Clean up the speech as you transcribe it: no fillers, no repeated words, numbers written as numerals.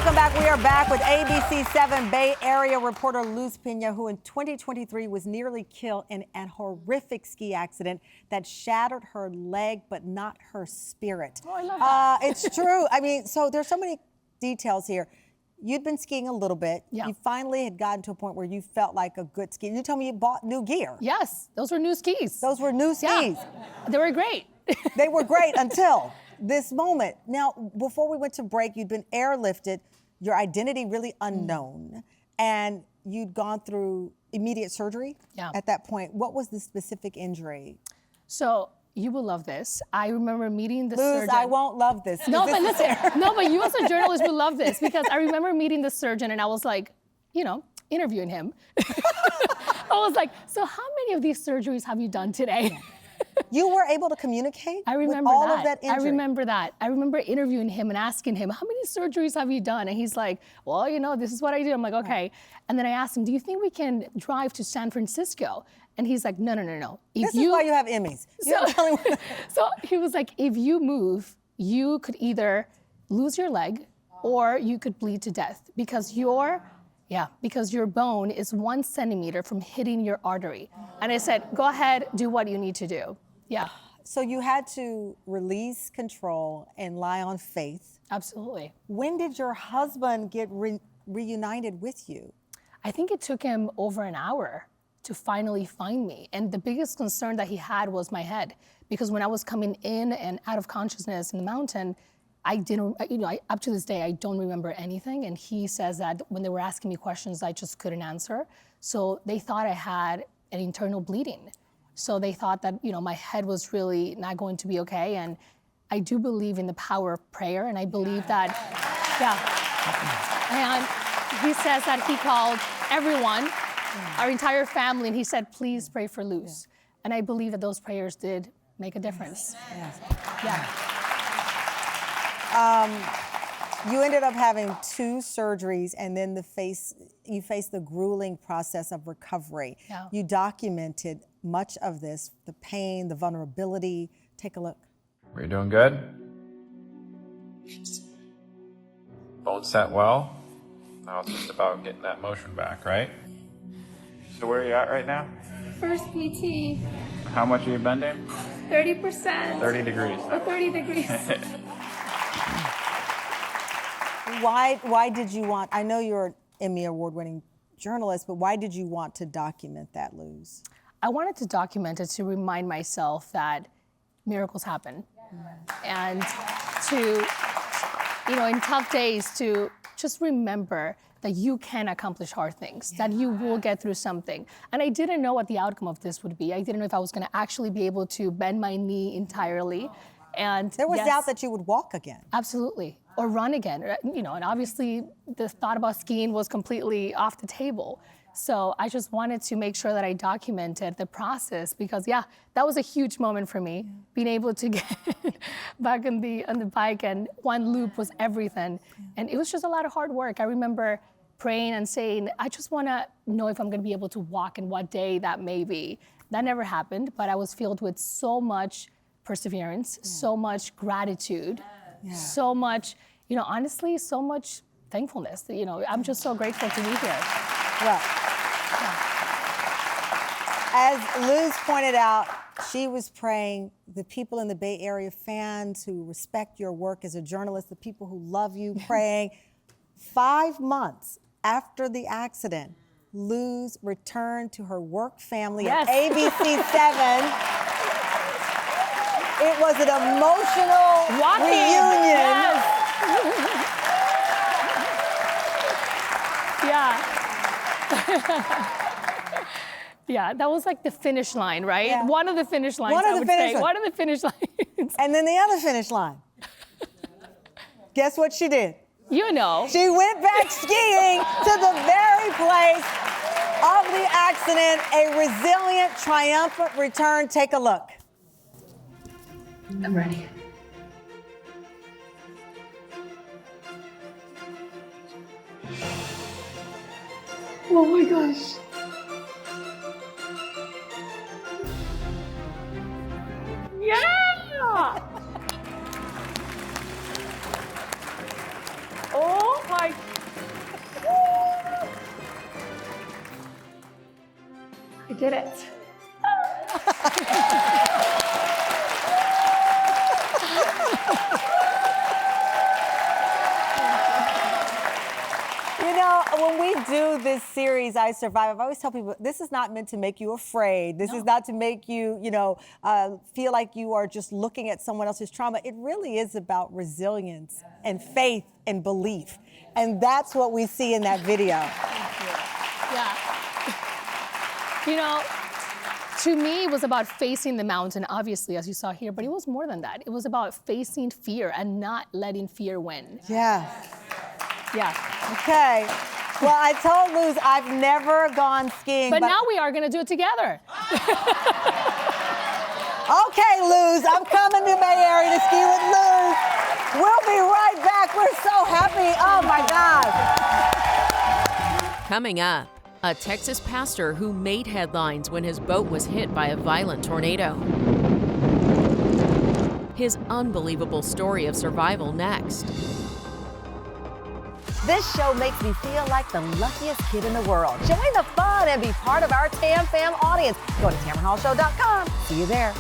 Welcome back. We are back with ABC 7 Bay Area reporter Luz Peña, who in 2023 was nearly killed in a horrific ski accident that shattered her leg, but not her spirit. Oh, I love that. It's true. I mean, so there's so many details here. You'd been skiing a little bit. Yeah. You finally had gotten to a point where you felt like a good skier. You told me you bought new gear. Yes, those were new skis. Those were new skis. Yeah, they were great. They were great until this moment. Now, before we went to break, you'd been airlifted, your identity really unknown, and you'd gone through immediate surgery at that point. What was the specific injury? So you will love this. I remember meeting the Luz, surgeon. I won't love this. No, but listen, but you as a journalist will love this, because I remember meeting the surgeon and I was like, interviewing him. I was like, so how many of these surgeries have you done today? You were able to communicate with remember all of that injury? I remember that. I remember interviewing him and asking him, how many surgeries have you done? And he's like, well, this is what I do. I'm like, okay. And then I asked him, do you think we can drive to San Francisco? And he's like, no. This is why you have Emmys. So he was like, if you move, you could either lose your leg or you could bleed to death, because your bone is 1 centimeter from hitting your artery. And I said, go ahead, do what you need to do. Yeah. So you had to release control and lie on faith. Absolutely. When did your husband get reunited with you? I think it took him over an hour to finally find me. And the biggest concern that he had was my head, because when I was coming in and out of consciousness in the mountain, I didn't, up to this day, I don't remember anything. And he says that when they were asking me questions, I just couldn't answer. So they thought I had an internal bleeding. So they thought that, my head was really not going to be okay. And I do believe in the power of prayer. And I believe that, And he says that he called everyone, our entire family, and he said, please pray for Luz. And I believe that those prayers did make a difference. You ended up having 2 surgeries, and then you faced the grueling process of recovery. Yeah. You documented much of this, the pain, the vulnerability. Take a look. Were you doing good? Bone set well? Now it's just about getting that motion back, right? So where are you at right now? First PT, How much are you bending? 30%. 30 degrees. Or 30 degrees. Why did you want, I know you're an Emmy award-winning journalist, but why did you want to document that, Luz? I wanted to document it to remind myself that miracles happen. And to, in tough days, to just remember that you can accomplish hard things, that you will get through something. And I didn't know what the outcome of this would be. I didn't know if I was gonna actually be able to bend my knee entirely. And there was doubt that you would walk again. Absolutely, or run again. And obviously the thought about skiing was completely off the table. So I just wanted to make sure that I documented the process, because that was a huge moment for me, being able to get back on the bike, and one loop was everything. And it was just a lot of hard work. I remember praying and saying, I just wanna know if I'm gonna be able to walk and what day that may be. That never happened, but I was filled with so much perseverance, so much gratitude, so much, honestly, so much thankfulness. I'm just so grateful to be here. Well, as Luz pointed out, she was praying, the people in the Bay Area, fans who respect your work as a journalist, the people who love you, praying. 5 months after the accident, Luz returned to her work family at ABC 7. It was an emotional reunion. That was like the finish line, right? Yeah. One of the finish lines, One of the finish lines. And then the other finish line. Guess what she did? She went back skiing to the very place of the accident, a resilient, triumphant return. Take a look. I'm ready. Oh my gosh. Yeah! Oh my did it. You know, when we do this series, I Survive, I always tell people, this is not meant to make you afraid. This is not to make you, feel like you are just looking at someone else's trauma. It really is about resilience and faith and belief. And that's what we see in that video. Yeah. You know, to me, it was about facing the mountain, obviously, as you saw here, but it was more than that. It was about facing fear and not letting fear win. Yeah. Yeah. Okay. Well, I told Luz I've never gone skiing. But now we are going to do it together. Okay, Luz, I'm coming to Bay Area to ski with Luz. We'll be right back. We're so happy. Oh, my God. Coming up, a Texas pastor who made headlines when his boat was hit by a violent tornado. His unbelievable story of survival next. This show makes me feel like the luckiest kid in the world. Join the fun and be part of our Tam Fam audience. Go to TamronHallShow.com. See you there.